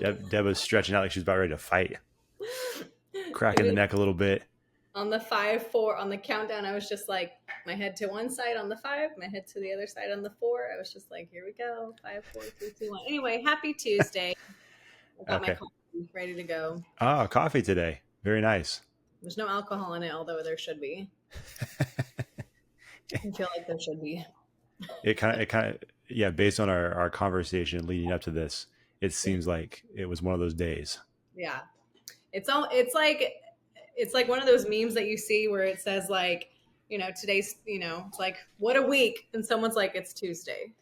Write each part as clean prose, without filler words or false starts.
Deb was stretching out like she was about ready to fight, It cracking the was neck a little bit. on the 5-4 on the countdown. I was just like, my head to one side on the 5, my head to the other side on the 4. I was just like, here we go, 5, 4, 3, 2, 1. Anyway, happy Tuesday. I got my Okay. coffee ready to go. Ah, coffee today. Very nice. There's no alcohol in it, although there should be. I feel like there should be. Yeah, based on our conversation leading up to this, it seems like it was one of those days. Yeah, it's like one of those memes that you see where it says like, today's, it's like what a week, and someone's like it's Tuesday.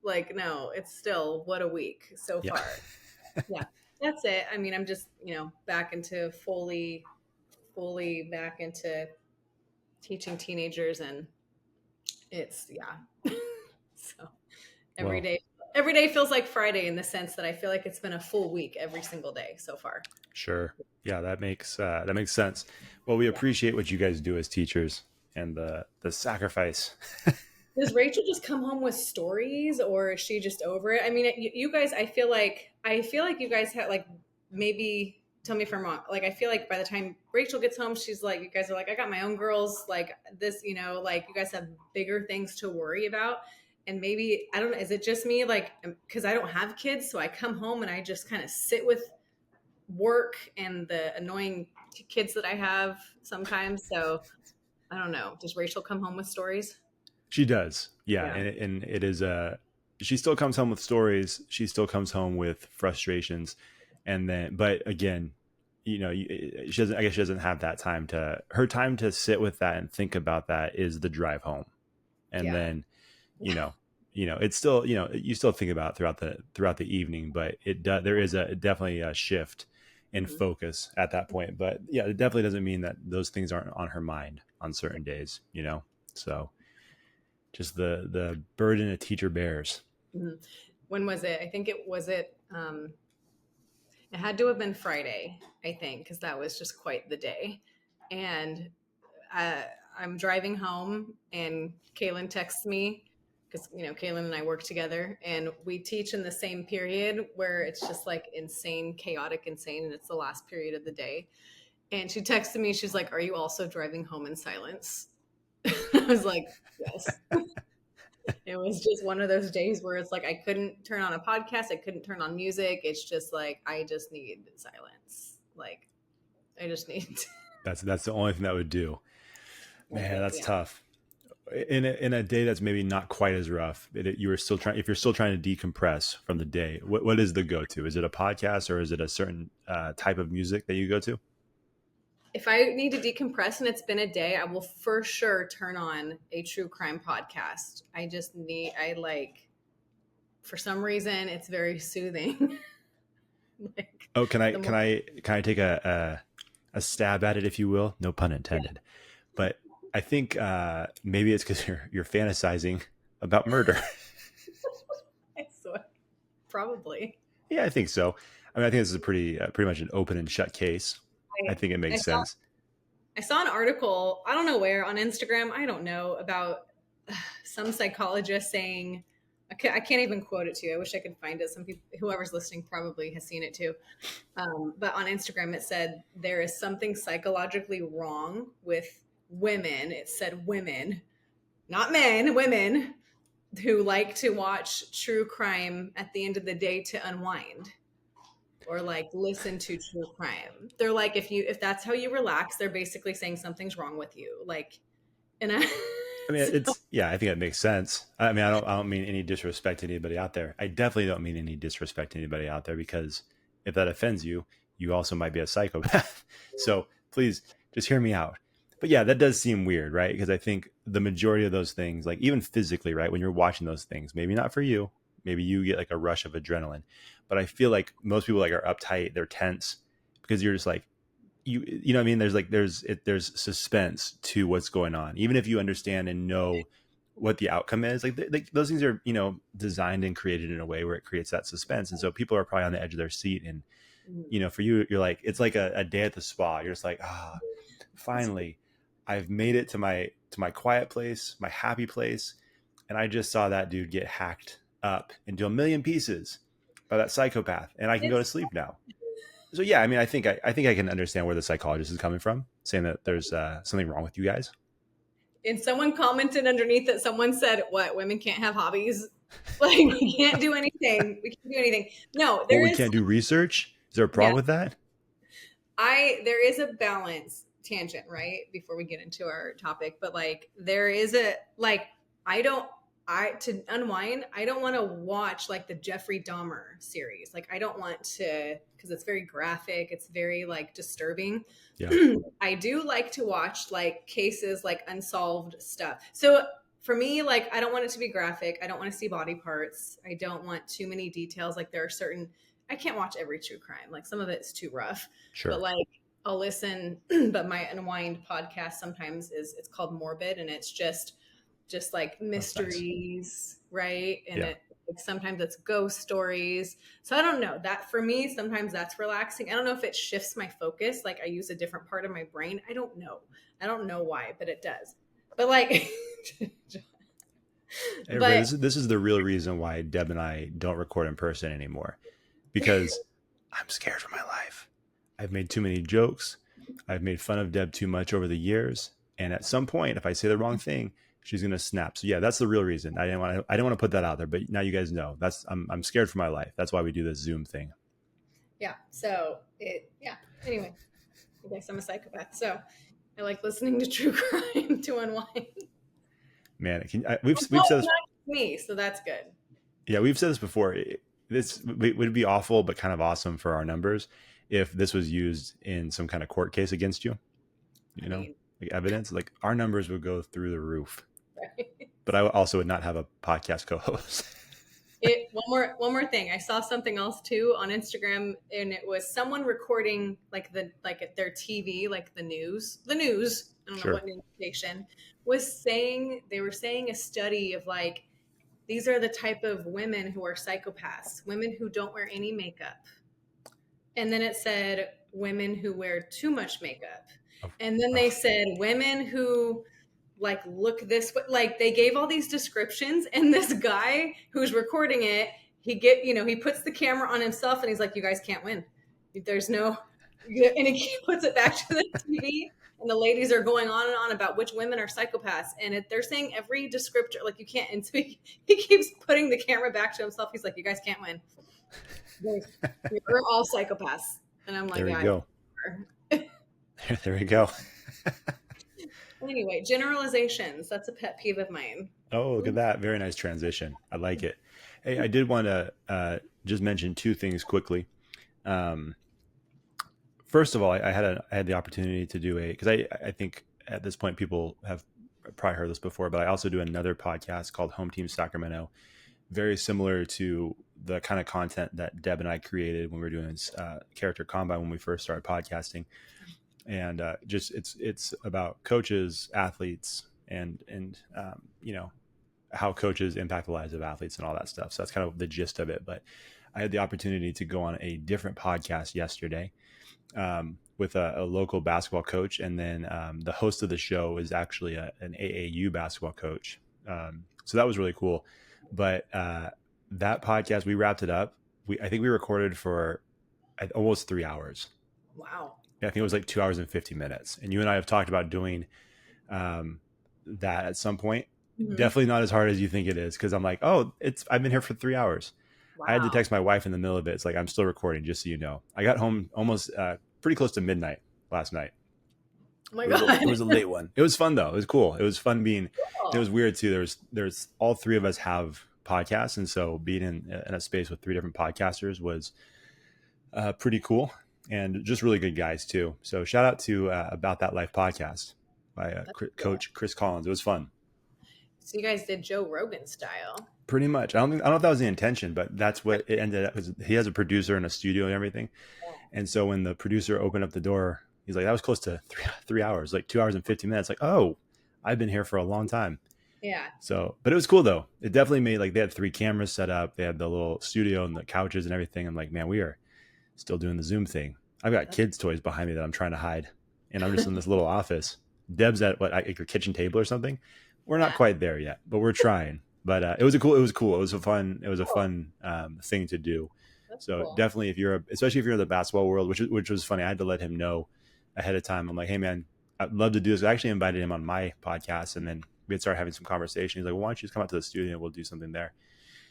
Like, no, it's still what a week so Yeah. far. Yeah, that's it. I mean, I'm just back into fully back into teaching teenagers, and it's yeah. So every Well, day every day feels like Friday in the sense that I feel like it's been a full week every single day so far. sure. Yeah, that makes sense. Well, we Yeah. appreciate what you guys do as teachers and the sacrifice. Does Rachel just come home with stories, or is she just over it? I mean, you guys, I feel like you guys had like, maybe tell me if I'm wrong. Like, I feel like by the time Rachel gets home, she's like, you guys are like, I got my own girls, like this, like you guys have bigger things to worry about. And maybe, I don't know, is it just me? Like, because I don't have kids, so I come home and I just kind of sit with work and the annoying kids that I have sometimes. So I don't know. Does Rachel come home with stories? She does. Yeah, Yeah. and it is she still comes home with stories. She still comes home with frustrations, and then but again, she doesn't. I guess she doesn't have that time to. Her time to sit with that and think about that is the drive home, and Yeah. then, you know, it's still, you still think about it throughout the evening, but there is definitely a shift in Mhm. focus at that point. But yeah, it definitely doesn't mean that those things aren't on her mind on certain days. So just the burden a teacher bears. Mhm. When was it? I think it had to have been Friday, I think, because that was just quite the day. And uh, I'm driving home, and Kaylin texts me because Kaylin and I work together, and we teach in the same period where it's just like insane, chaotic, insane, and it's the last period of the day. And she texted me, she's like, "Are you also driving home in silence?" I was like, "Yes." It was just one of those days where it's like I couldn't turn on a podcast, I couldn't turn on music. It's just like I just need silence. Like I just need That's the only thing that would do. that's Man, it. that's Yeah. tough. In a day that's maybe not quite as rough, you were still trying. If you're still trying to decompress from the day, what is the go to? Is it a podcast or is it a certain type of music that you go to? If I need to decompress and it's been a day, I will for sure turn on a true crime podcast. I like, for some reason it's very soothing. Like Oh, can I the can more I can I take a stab at it, if you will? No pun intended. But I think maybe it's because you're fantasizing about murder. I saw it, probably. Yeah, I think so. I mean, I think this is a pretty much an open and shut case. I think it I makes saw sense. I saw an article, I don't know where, on Instagram, I don't know, about some psychologist saying, I can't even quote it to you. I wish I could find it. Some people, whoever's listening, probably has seen it too. But on Instagram, it said there is something psychologically wrong with women. It said women, not men, women who like to watch true crime at the end of the day to unwind, or like listen to true crime. They're like, if that's how you relax, they're basically saying something's wrong with you. Like, and I, I mean, so, yeah, I think that makes sense. I mean, I don't mean any disrespect to anybody out there. I definitely don't mean any disrespect to anybody out there, because if that offends you, you also might be a psychopath. So please just hear me out. But yeah, that does seem weird, right? Because I think the majority of those things, like even physically, right, when you're watching those things, maybe not for you, maybe you get like a rush of adrenaline, but I feel like most people like are uptight, they're tense, because you're just like, you know what I mean? There's suspense to what's going on, even if you understand and know what the outcome is. Like those things are, designed and created in a way where it creates that suspense, and so people are probably on the edge of their seat. And for you, you're like, it's like a day at the spa. You're just like, finally, I've made it to my quiet place, my happy place, and I just saw that dude get hacked up into a million pieces. by that psychopath, and I can go to It's sleep now. So yeah, I mean, I think I can understand where the psychologist is coming from, saying that there's something wrong with you guys. and someone commented underneath that someone said, "What, women can't have hobbies? Like we can't do anything. We can't do anything." No, What, there we is can't do research? Is there a yeah. problem with that? There is a balance tangent, right? Before we get into our topic, but like there is a like I don't I to unwind, I don't want to watch like the Jeffrey Dahmer series. Like I don't want to because it's very graphic, it's very like disturbing. Yeah, I do like to watch like cases like unsolved stuff. So for me, like I don't want it to be graphic. I don't want to see body parts. I don't want too many details. Like there are certain I can't watch every true crime. Like some of it's too rough. But sure. like I'll listen, but my unwind podcast sometimes is it's called Morbid and it's just like That's nice. mysteries, right? And Yeah, it like sometimes it's ghost stories. So I don't know. That for me, sometimes that's relaxing. I don't know if it shifts my focus, like I use a different part of my brain. I don't know. I don't know why, but it does. But like everybody, but this is the real reason why Deb and I don't record in person anymore, because I'm scared for my life. I've made too many jokes. I've made fun of Deb too much over the years, and at some point, if I say the wrong thing, she's gonna snap. So yeah, that's the real reason. I didn't want to put that out there, but now you guys know. I'm scared for my life. That's why we do this Zoom thing. yeah. So it yeah. Anyway, I guess I'm a psychopath. So I like listening to true crime to unwind. Man, Well, no, we've said it's this. not me, so that's good. Yeah, we've said this before. This would be awful, but kind of awesome for our numbers if this was used in some kind of court case against you. I You know, mean, like evidence. Like our numbers would go through the roof. right? But I also would not have a podcast co-host. It one more thing. I saw something else too on Instagram, and it was someone recording like the like at their TV, like the news. The news. I don't know Sure. what news station was saying. They were saying a study of like these are the type of women who are psychopaths, women who don't wear any makeup, and then it said women who wear too much makeup, Oh, and then they oh, said women who like look this way. Like they gave all these descriptions, and this guy who's recording it, he puts the camera on himself and he's like, you guys can't win, there's no, and he puts it back to the TV, and the ladies are going on and on about which women are psychopaths, and they're saying every descriptor like you can't, and so he keeps putting the camera back to himself. He's like, you guys can't win, you're all psychopaths. And I'm like, there we yeah, go. There we go. anyway, generalizations, that's a pet peeve of mine. Oh, look at that. Very nice transition. I like it. Hey, I did want to just mention two things quickly. Um, First of all, I had the opportunity to do because I think at this point people have probably heard this before, but I also do another podcast called Home Team Sacramento, very similar to the kind of content that Deb and I created when we were doing Character Combine when we first started podcasting, and just it's about coaches, athletes, and you know how coaches impact the lives of athletes and all that stuff. So that's kind of the gist of it. But I had the opportunity to go on a different podcast yesterday with a local basketball coach, and then the host of the show is actually an AAU basketball coach. So that was really cool. But that podcast, we wrapped it up. I think we recorded for almost 3 hours. Wow. Yeah, I think it was like 2 hours and 50 minutes. And you and I have talked about doing that at some point. Mm-hmm. Definitely not as hard as you think it is, because I'm like, oh, I've been here for 3 hours. I had to Wow. text my wife in the middle of it. It's like, I'm still recording, just so you know. I got home almost pretty close to midnight last night. Oh my It God. was a late one. It was fun though. It was cool. It was fun being. It Cool. was weird too. There's all three of us have podcasts, and so being in a space with three different podcasters was pretty cool, and just really good guys too. So shout out to About That Life podcast by That's cool. Coach Chris Collins. It was fun. So you guys did Joe Rogan style. Pretty much. I don't know if that was the intention, but that's what it ended up. He has a producer and a studio and everything. And so when the producer opened up the door, he's like, that was close to 3 hours, like 2 hours and 50 minutes. Like, oh, I've been here for a long time. Yeah. So, but it was cool though. It definitely made, like, they had 3 cameras set up. They had the little studio and the couches and everything. I'm like, man, we are still doing the Zoom thing. I've got kids' toys behind me that I'm trying to hide. And I'm just in this little office. Deb's at like your kitchen table or something. We're not Yeah. quite there yet, but we're trying. But it was cool. It was a fun Cool. thing to do. That's So cool. definitely, especially if you're in the basketball world, which was funny, I had to let him know ahead of time. I'm like, hey man, I'd love to do this. I actually invited him on my podcast, and then we had started having some conversation. He's like, well, why don't you just come out to the studio and we'll do something there?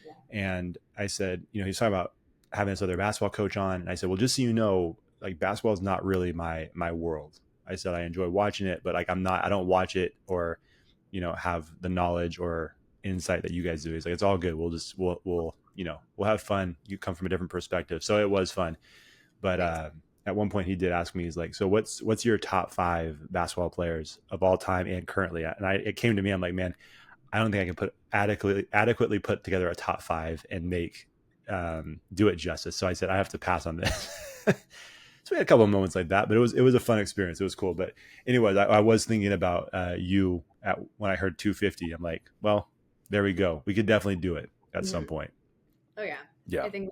Yeah. And I said, he's talking about having this other basketball coach on, and I said, well, just so you know, like basketball is not really my world. I said I enjoy watching it, but like I don't watch it or have the knowledge or insight that you guys do. He's like, it's all good. We'll have fun. You come from a different perspective, so it was fun. But Nice. at one point, he did ask me, he's like, so what's your top 5 basketball players of all time and currently? And it came to me, I'm like, man, I don't think I can adequately put together a top 5 and do it justice. So I said I have to pass on this. So we had a couple of moments like that, but it was a fun experience. It was cool. But anyways, I was thinking about you when I heard 250. I'm like, well, there we go. We could definitely do it at some Mhm. point. Oh yeah. Yeah, I think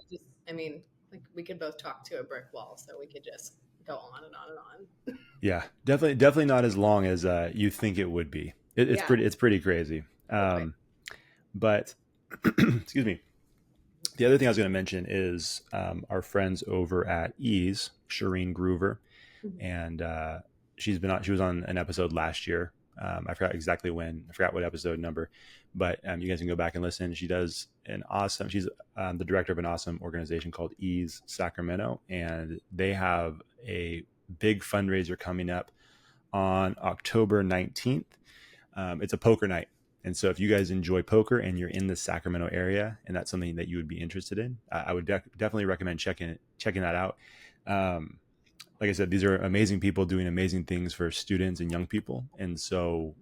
I mean, like we could both talk to a brick wall, so we could just go on and on and on. yeah, definitely not as long as you think it would be. Yeah. It's pretty crazy. Okay. But excuse me. The other thing I was going to mention is our friends over at Ease, Shireen Groover, Mhm. and she was on an episode last year. I forgot exactly when. I forgot what episode number, but you guys can go back and listen. She's the director of an awesome organization called Ease Sacramento, and they have a big fundraiser coming up on October 19th. It's a poker night. And so if you guys enjoy poker and you're in the Sacramento area and that's something that you would be interested in, I would definitely recommend checking that out. Like I said, these are amazing people doing amazing things for students and young people. And so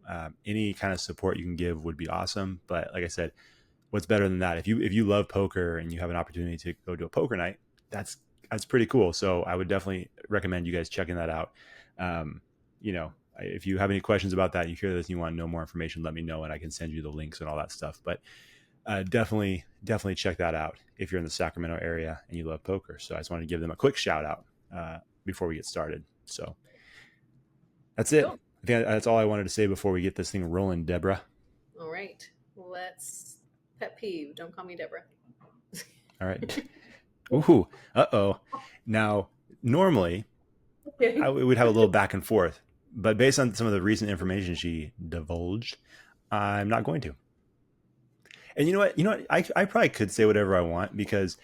any kind of support you can give would be awesome. But like I said, what's better than that? If you love poker and you have an opportunity to go to a poker night, that's pretty cool. So I would definitely recommend you guys checking that out. Um, if you have any questions about that, you hear this and you want to know more information, let me know and I can send you the links and all that stuff. But definitely check that out if you're in the Sacramento area and you love poker. So I just wanted to give them a quick shout out before we get started. So that's it. Cool. I think that's all I wanted to say before we get this thing rolling, Deborah. All right. Let's pet peeve. Don't call me Deborah. All right. Ooh. Uh-oh. Now, normally Okay. we would have a little back and forth, but based on some of the recent information she divulged, I'm not going to. And you know what? I probably could say whatever I want because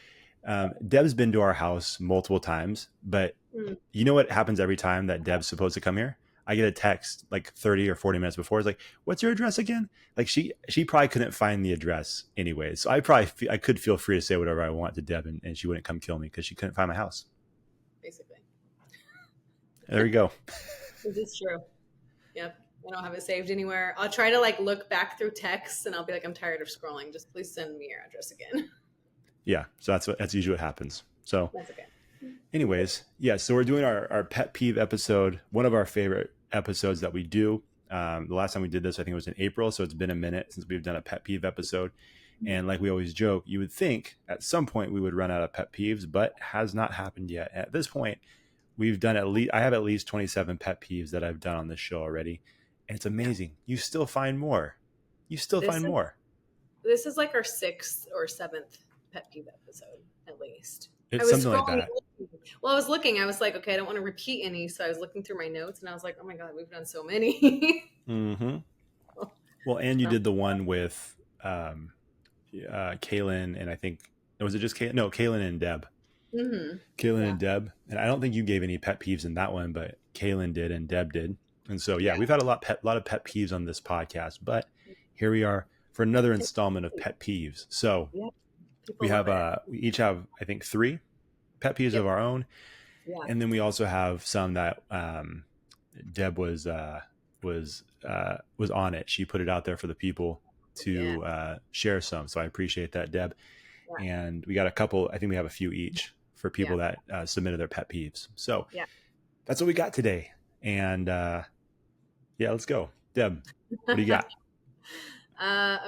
Deb's been to our house multiple times, but Mm, you know what happens every time that Deb's supposed to come here? I get a text like 30 or 40 minutes before. It's like, what's your address again? Like she probably couldn't find the address anyway. So I could feel free to say whatever I want to Deb and she wouldn't come kill me because she couldn't find my house. basically. There we go. This is true. Yep. I don't have it saved anywhere. I'll try to like look back through texts and I'll be like, I'm tired of scrolling. Just please send me your address again. Yeah. So that's usually what happens. So That's okay. anyways, yeah, so we're doing our pet peeve episode, one of our favorite episodes that we do. The last time we did this, I think it was in April. So it's been a minute since we've done a pet peeve episode. And like we always joke, you would think at some point we would run out of pet peeves, but has not happened yet. At this point, I have at least 27 pet peeves that I've done on this show already. And it's amazing. You still find more. You still This find is more. this is like our 6th or 7th pet peeve episode, at least. I It's was something like scrolling. that. Well, I was looking. I was like, okay, I don't want to repeat any. So I was looking through my notes and I was like, oh my God, we've done so many. Mm-hmm. Well, and you So, did the one with Kaylin and I think was it just Kaylin? No, Kaylin and Deb. Kaylin yeah. and Deb, and I don't think you gave any pet peeves in that one, but Kaylin did and Deb did. And so yeah, Yeah. we've had a lot of pet peeves on this podcast, but here we are for another installment of pet peeves. So Yeah. People love it. we each have I think 3 pet peeves of Yep. our own, Yeah. and then we also have some that Deb was on it. She put it out there for the people Yeah. to share some. So I appreciate that, Deb. Yeah. And we got a couple. I think we have a few each for people Yeah. that submitted their pet peeves. So Yeah. that's what we got today. And yeah, let's go, Deb. What do you got?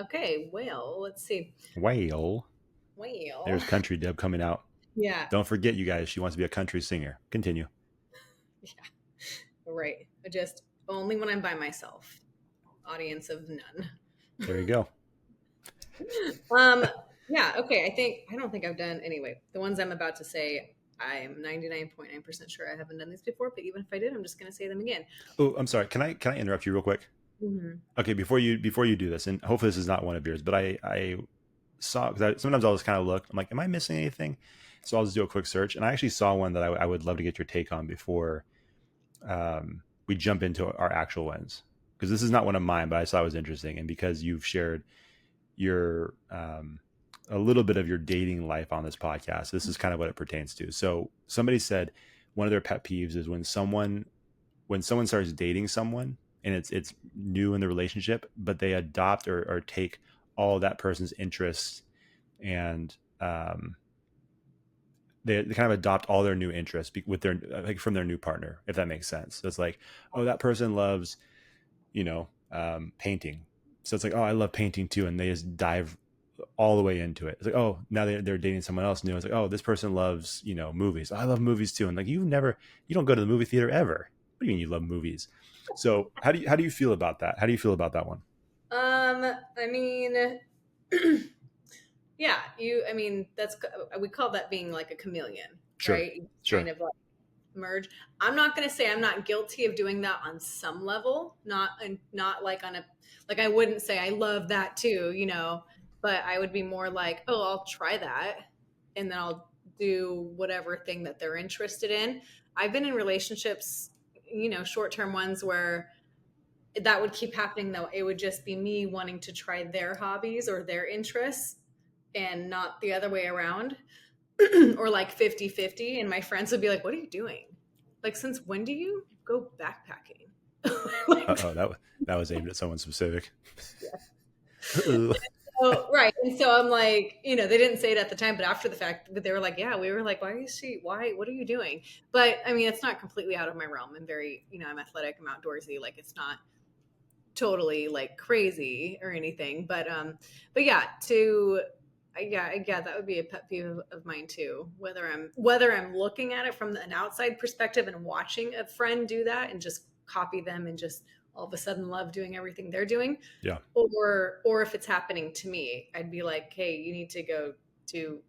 Okay. Well, let's see. Whale. Well, There's country Deb coming out. yeah. Don't forget, you guys. She wants to be a country singer. Continue. Yeah. Right. Just only when I'm by myself. Audience of none. There you go. Yeah, okay. I don't think I've done anyway. The ones I'm about to say, I'm 99.9% sure I haven't done these before, but even if I did, I'm just going to say them again. Oh, I'm sorry. Can I interrupt you real quick? Hmm. Okay, before you do this, and hopefully this is not one of yours, but I saw, because sometimes I'll just kind of look. I'm like, am I missing anything? So I'll just do a quick search, and I actually saw one that I would love to get your take on before we jump into our actual ones, because this is not one of mine, but I saw it was interesting, and because you've shared your a little bit of your dating life on this podcast, this is kind of what it pertains to. So somebody said one of their pet peeves is when someone starts dating someone and it's new in the relationship, but they adopt or take all of that person's interests, and they kind of adopt all their new interests with their, like, from their new partner, if that makes sense. So it's like, oh, that person loves, painting. So it's like, oh, I love painting too. And they just dive all the way into it. It's like, oh, now they're dating someone else new. It's like, oh, this person loves, movies. I love movies too. And like, you don't go to the movie theater ever. What do you mean you love movies? So how do you feel about that? How do you feel about that one? I mean, yeah, I mean, we call that being like a chameleon, Sure. right? You kind Sure. of like merge. I'm not going to say I'm not guilty of doing that on some level, not like on a, like, I wouldn't say I love that too, but I would be more like, oh, I'll try that. And then I'll do whatever thing that they're interested in. I've been in relationships, short-term ones where that would keep happening though. It would just be me wanting to try their hobbies or their interests and not the other way around. Or like 50-50, and my friends would be like, what are you doing? Like, since when do you go backpacking? Uh Like, oh, that was aimed at someone specific. yeah. Ugh. So, right. And so I'm like, they didn't say it at the time, but after the fact, but they were like, yeah, we were like, what are you doing? But I mean, it's not completely out of my realm. I'm very, I'm athletic, I'm outdoorsy. Like, it's not totally like crazy or anything, but yeah, yeah, that would be a pet peeve of mine too. Whether I'm looking at it from an outside perspective and watching a friend do that and just copy them and just all of a sudden love doing everything they're doing, Yeah. or if it's happening to me, I'd be like, hey, you need to go to,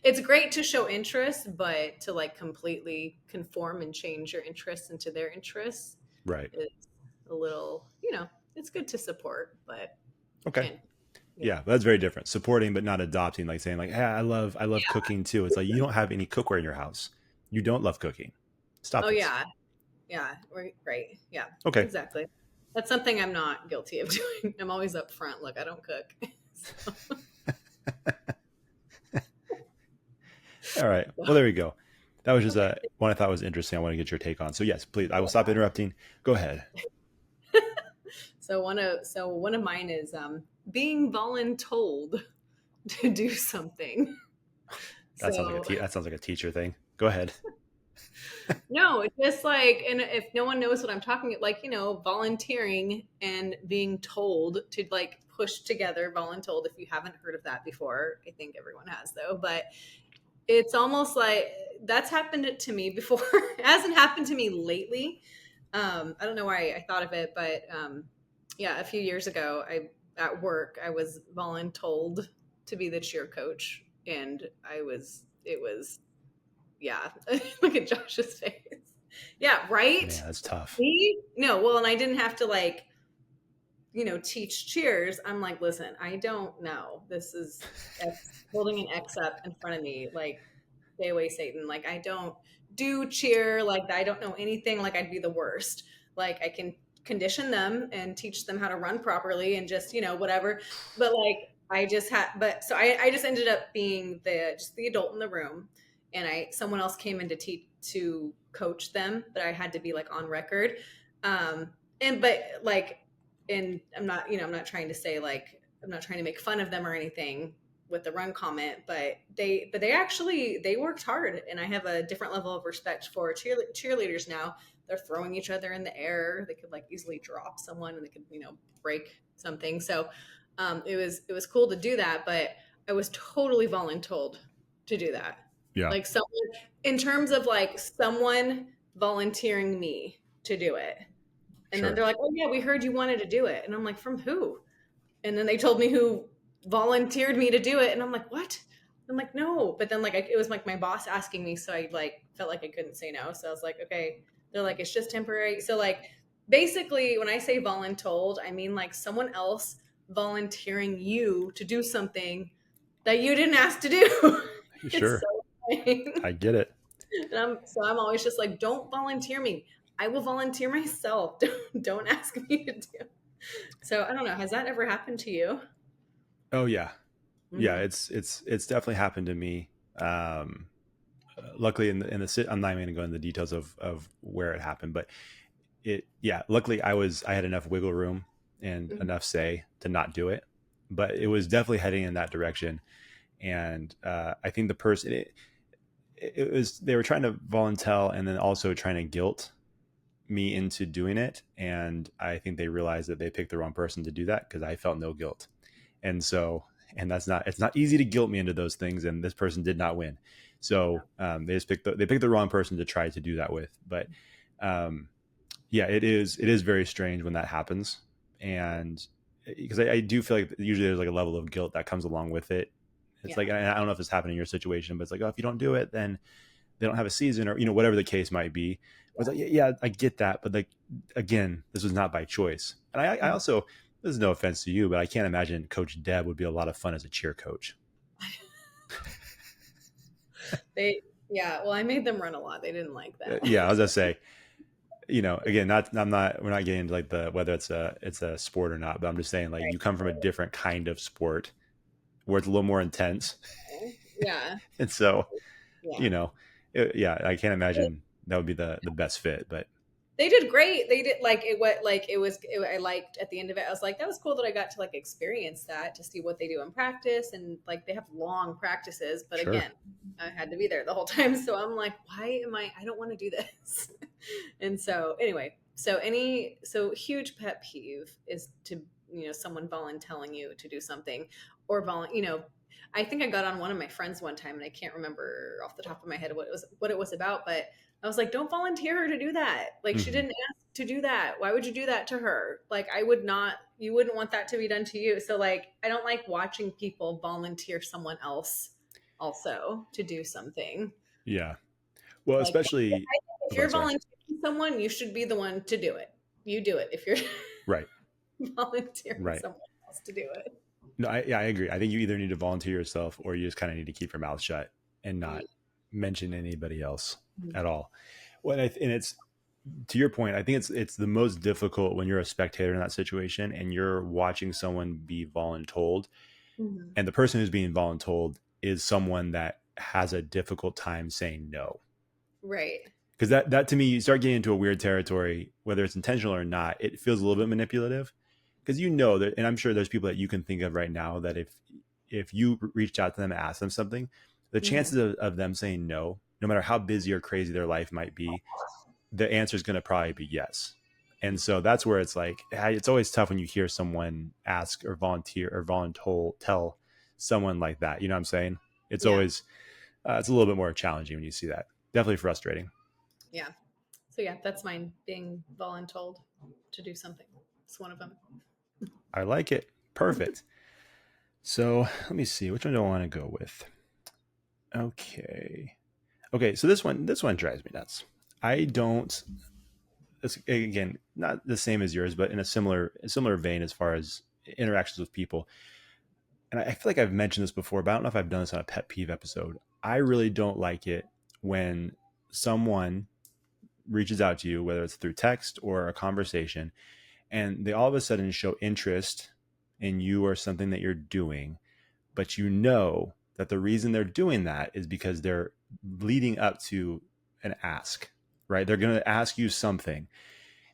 it's great to show interest, but to like completely conform and change your interests into their interests Right. is a little, it's good to support, but Okay. can't, Yeah, that's very different. Supporting but not adopting, like saying like, "Hey, I love cooking too." It's like, you don't have any cookware in your house. You don't love cooking. Stop oh this. yeah, yeah, right, yeah, Okay. exactly. That's something I'm not guilty of doing. I'm always up front. Look, I don't cook. So, All right. Well, there we go. That was just okay. one I thought was interesting. I want to get your take on. So yes, please. I will stop interrupting. Go ahead. So one of mine is being voluntold to do something. So That sounds like a teacher thing. Go ahead. no, it's just like, and if no one knows what I'm talking, like, volunteering and being told to like push together, voluntold. If you haven't heard of that before, I think everyone has though, but it's almost like that's happened to me before. It hasn't happened to me lately. I don't know why I thought of it, but yeah, a few years ago, at work I was voluntold to be the cheer coach, and it was, yeah. Look at Josh's face. Yeah, right. Man, that's tough. Me? No, well, and I didn't have to like teach cheers. I'm like, listen, I don't know. This is holding an X up in front of me, like, stay away, Satan. Like, I don't do cheer. Like, I don't know anything. Like, I'd be the worst. Like, I can condition them and teach them how to run properly and just, whatever. But like, so I just ended up being the adult in the room. And someone else came in to coach them, but I had to be like on record. But like, and I'm not trying to say like, I'm not trying to make fun of them or anything with the run comment, but they worked hard, and I have a different level of respect for cheerleaders now. They're throwing each other in the air. They could like easily drop someone, and they could break something. So it was cool to do that, but I was totally voluntold to do that. Yeah. Like, someone, in terms of like someone volunteering me to do it. And then Sure. they're like, "Oh yeah, we heard you wanted to do it." And I'm like, "From who?" And then they told me who volunteered me to do it, and I'm like, what? I'm like, no. But then like it was like my boss asking me, so I like felt like I couldn't say no. So I was like, okay. They're like, it's just temporary. So like basically, when I say voluntold, I mean like someone else volunteering you to do something that you didn't ask to do. It's Sure. so lame. I get it. And I'm always just like, don't volunteer me. I will volunteer myself. Don't ask me to do. So I don't know. Has that ever happened to you? Oh yeah. Yeah, Hmm. it's definitely happened to me. Luckily I'm not even going to go into the details of where it happened, but luckily I had enough wiggle room and Hmm. enough say to not do it, but it was definitely heading in that direction. And I think the person it was they were trying to volunteer and then also trying to guilt me into doing it, and I think they realized that they picked the wrong person to do that because I felt no guilt. And so, and that's not, it's not easy to guilt me into those things, and this person did not win. So they just picked the wrong person to try to do that with. But um, yeah, it is very strange when that happens. And because I do feel like usually there's like a level of guilt that comes along with it. It's like, Yeah. I don't know if it's happened in your situation, but it's like, oh, if you don't do it, then they don't have a season, or whatever the case might be. But it's like, yeah, yeah, I get that, but like, again, this was not by choice. And I Mhm. also, this is no offense to you, but I can't imagine Coach Deb would be a lot of fun as a cheer coach. They, yeah. Well, I made them run a lot. They didn't like that. Yeah, I was gonna say, again, not we're not getting into like the whether it's a sport or not, but I'm just saying like you come from a different kind of sport where it's a little more intense, Yeah. and so you Yeah. know, yeah, I can't imagine that would be the best fit, but They did great. They did like it. What like it was. I liked at the end of it. I was like, that was cool that I got to like experience that to see what they do in practice, and like they have long practices. But sure. again, I had to be there the whole time, so I'm like, why am I? I don't want to do this. And so anyway, so huge pet peeve is to someone volunteering you to do something or I think I got on one of my friends one time and I can't remember off the top of my head what it was about, but I was like, don't volunteer her to do that. Like, she Hmm. didn't ask to do that. Why would you do that to her? Like, I would not, you wouldn't want that to be done to you. So, like, I don't like watching people volunteer someone else also to do something. Yeah. Well, Like, especially, if oh, you're sorry. volunteering someone, you should be the one to do it. You do it if you're Right. volunteering Right. someone else to do it. No, I agree. I think you either need to volunteer yourself or you just kind of need to keep your mouth shut and not mention anybody else Mhm. at all. Well, and it's to your point. I think it's the most difficult when you're a spectator in that situation and you're watching someone be voluntold, Mhm. and the person who's being voluntold is someone that has a difficult time saying no. Right. Because that to me, you start getting into a weird territory, whether it's intentional or not. It feels a little bit manipulative because that, and I'm sure there's people that you can think of right now that if you reached out to them and asked them something, the Mhm. chances of them saying no, no matter how busy or crazy their life might be, the answer is going to probably be yes. And so that's where it's like it's always tough when you hear someone ask or volunteer or voluntold tell someone like that. You know what I'm saying? It's Yeah. always it's a little bit more challenging when you see that. Definitely frustrating. Yeah. So, yeah, that's mine being voluntold to do something. It's one of them. I like it. Perfect. So let me see. Which one do I want to go with? Okay. Okay. So this one drives me nuts. I don't. It's, again, not the same as yours, but in a similar vein as far as interactions with people. And I feel like I've mentioned this before, but I don't know if I've done this on a pet peeve episode. I really don't like it when someone reaches out to you, whether it's through text or a conversation, and they all of a sudden show interest in you or something that you're doing, but you know that the reason they're doing that is because they're leading up to an ask, right? They're going to ask you something.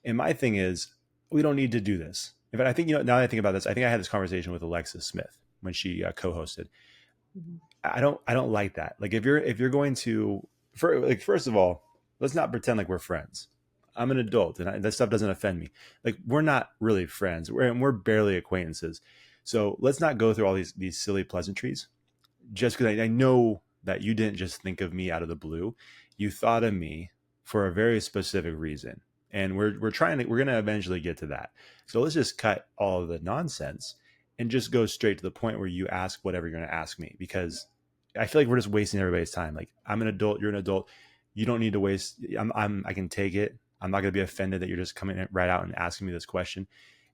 And my thing is, we don't need to do this. In fact, I think, now that I think about this, I think I had this conversation with Alexis Smith when she co-hosted. Mhm. I don't like that. Like if you're going to, first of all, let's not pretend like we're friends. I'm an adult and that stuff doesn't offend me. Like we're not really friends. We're barely acquaintances. So let's not go through all these silly pleasantries just because I know that you didn't just think of me out of the blue. You thought of me for a very specific reason. And we're going to eventually get to that. So let's just cut all of the nonsense and just go straight to the point where you ask whatever you're going to ask me, because I feel like we're just wasting everybody's time. Like, I'm an adult, you're an adult. You don't need to waste. I can take it. I'm not going to be offended that you're just coming right out and asking me this question.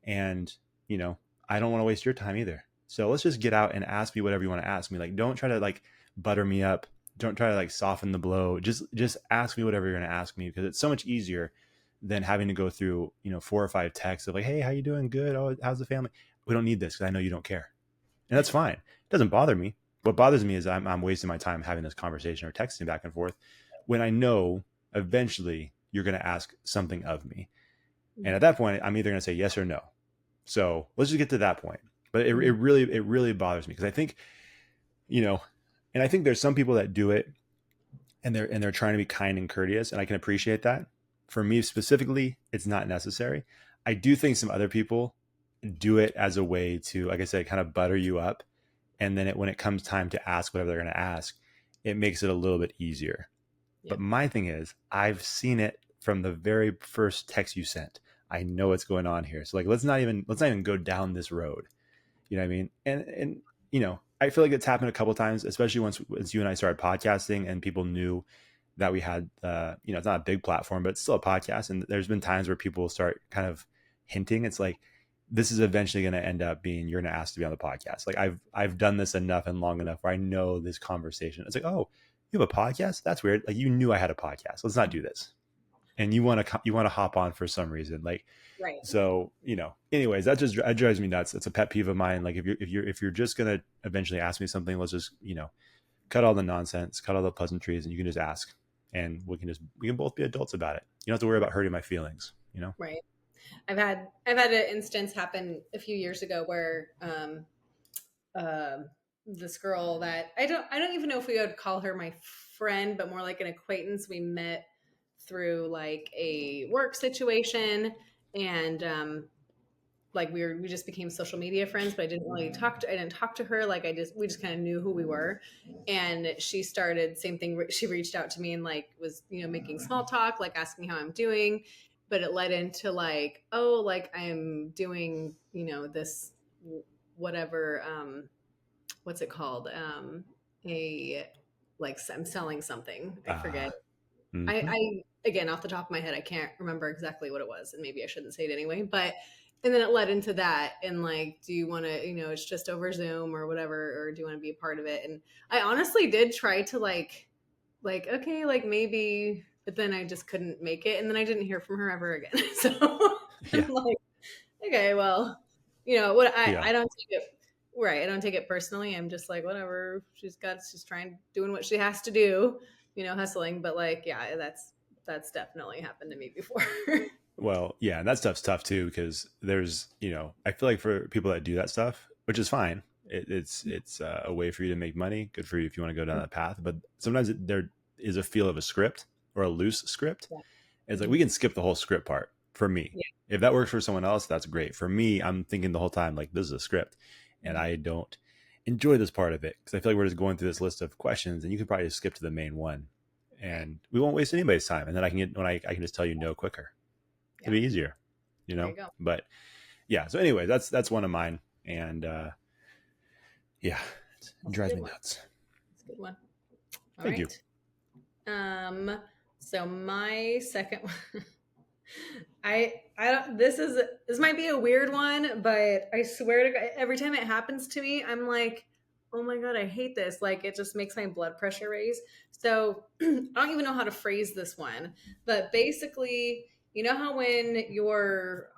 And, you know, I don't want to waste your time either. So let's just get out and ask me whatever you want to ask me. Like, don't try to like butter me up. Don't try to like soften the blow. Just ask me whatever you're going to ask me, because it's so much easier than having to go through, 4 or 5 texts of like, hey, how you doing? Good. Oh, how's the family? We don't need this, because I know you don't care. And that's fine. It doesn't bother me. What bothers me is I'm wasting my time having this conversation or texting back and forth when I know eventually you're going to ask something of me. And at that point, I'm either going to say yes or no. So let's just get to that point. But it really bothers me, because I think, and I think there's some people that do it and they're trying to be kind and courteous, and I can appreciate that. For me specifically, it's not necessary. I do think some other people do it as a way to, like I said, kind of butter you up. And then when it comes time to ask whatever they're going to ask, it makes it a little bit easier. Yep. But my thing is, I've seen it from the very first text you sent. I know what's going on here. So like, let's not even go down this road. You know what I mean? And I feel like it's happened a couple of times, especially once you and I started podcasting and people knew that we had, it's not a big platform, but it's still a podcast. And there's been times where people start kind of hinting. It's like, this is eventually going to end up being, you're going to ask to be on the podcast. Like I've done this enough and long enough where I know this conversation. It's like, oh, you have a podcast? That's weird. Like, you knew I had a podcast. Let's not do this. And you want to hop on for some reason. Like, Right. so, anyways, that drives me nuts. It's a pet peeve of mine. Like, if you're just going to eventually ask me something, let's just, cut all the nonsense, cut all the pleasantries, and you can just ask, and we can both be adults about it. You don't have to worry about hurting my feelings, Right. I've had an instance happen a few years ago where this girl that I don't even know if we would call her my friend, but more like an acquaintance. We met through like a work situation, and like we just became social media friends, but I didn't talk to her. Like we just kind of knew who we were. And she started, same thing. She reached out to me and like was, making small talk, like asking how I'm doing, but it led into like, oh, like I'm doing, this, whatever, what's it called? I'm selling something. I forget. Mm-hmm. I again, off the top of my head, I can't remember exactly what it was, and maybe I shouldn't say it anyway. But and then it led into that, and like, do you want to, it's just over Zoom or whatever, or do you want to be a part of it? And I honestly did try to like okay, like maybe, but then I just couldn't make it, and then I didn't hear from her ever again. So Yeah. I'm like, okay, well, what Yeah. I don't take it right. I don't take it personally. I'm just like, whatever. She's doing what she has to do, hustling. But like, yeah, that's definitely happened to me before. Well, yeah, and that stuff's tough too, because there's, I feel like for people that do that stuff, which is fine, it's a way for you to make money. Good for you if you want to go down that path. But sometimes there is a feel of a script or a loose script. Yeah. It's like, we can skip the whole script part for me. Yeah. If that works for someone else, that's great. For me, I'm thinking the whole time, like, this is a script, and I don't enjoy this part of it, because I feel like we're just going through this list of questions, and you could probably just skip to the main one, and we won't waste anybody's time. And then I can just tell you no quicker. It'd be easier, There you go. But yeah. So anyway, that's one of mine, and yeah, it drives me nuts. That's a good one. All Thank right. you. So my second one, I don't. This might be a weird one, but I swear to God, every time it happens to me, I'm like, oh my God, I hate this. Like, it just makes my blood pressure raise. So I don't even know how to phrase this one, but basically, you know how when you're,